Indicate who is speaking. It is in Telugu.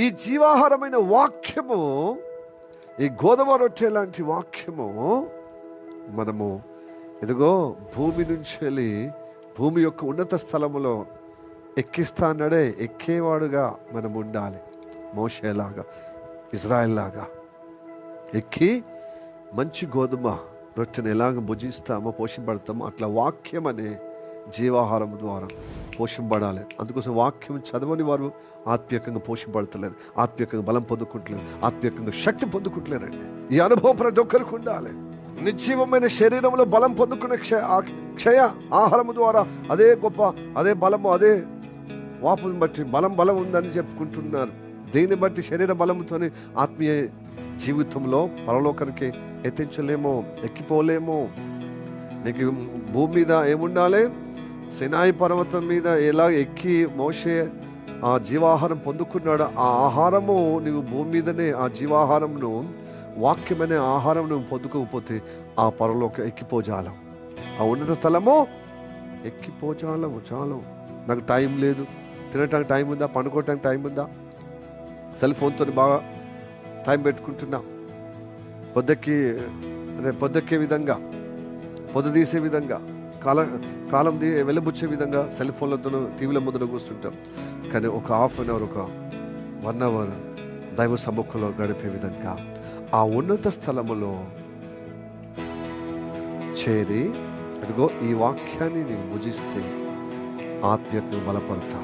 Speaker 1: ఈ జీవాహారమైన వాక్యము, ఈ గోధుమ రొట్టె లాంటి వాక్యము మనము ఇదిగో భూమి నుంచి వెళ్ళి భూమి యొక్క ఉన్నత స్థలములో ఎక్కిస్తానడే ఎక్కేవాడుగా మనం ఉండాలి. మోషేలాగా, ఇజ్రాయెల్ లాగా ఎక్కి మంచి గోధుమ రొట్టెను ఎలాగ భుజిస్తామో, పోషింపడతామో, అట్లా వాక్యం అనే జీవాహారం ద్వారా పోషింపడాలి. అందుకోసం వాక్యం చదవని వారు ఆత్మీయంగా పోషింపడతలేరు, ఆత్మీయంగా బలం పొందుకుంటలేరు, ఆత్మీయంగా శక్తి పొందుకుంటలేరండి. ఈ అనుభవం ప్రతి ఒక్కరికి ఉండాలి. నిర్జీవమైన శరీరంలో బలం పొందుకునే క్షయ ఆహారము ద్వారా అదే గొప్ప, అదే బలము, అదే వాపుని బట్టి బలం ఉందని చెప్పుకుంటున్నారు. దీన్ని బట్టి శరీర బలంతోనే ఆత్మీయ జీవితంలో పరలోకానికి ఎత్తించలేమో, ఎక్కిపోలేమో. నీకు భూమి మీద ఏముండాలి? సినాయి పర్వతం మీద ఎలా ఎక్కి మోషే ఆ జీవాహారం పొందుకున్నాడు, ఆ ఆహారము నువ్వు భూమి మీదనే ఆ జీవాహారంను, వాక్యమనే ఆహారం నువ్వు పొందుకోకపోతే ఆ పరలోక ఎక్కిపోజాలం, ఆ ఉన్నత స్థలము ఎక్కిపోజాలము. చాలు, నాకు టైం లేదు, తినటానికి టైం ఉందా, పండుకోవటానికి టైం ఉందా, సెల్ ఫోన్తో బాగా టైం పెట్టుకుంటున్నా, పొద్దెక్కే విధంగా, పొద్దు తీసే విధంగా, కాలం వెళ్ళబుచ్చే విధంగా సెల్ ఫోన్లతో టీవీల ముందర కూర్చుంటాం. కానీ ఒక హాఫ్ అన్ అవర్, ఒక 1 అవర్ దైవ సముఖంలో గడిపే విధంగా ఆ ఉన్నత స్థలములో చేరి అదిగో ఈ వాక్యాన్ని నీవు భుజిస్తే ఆత్మీయంగా బలపడతా.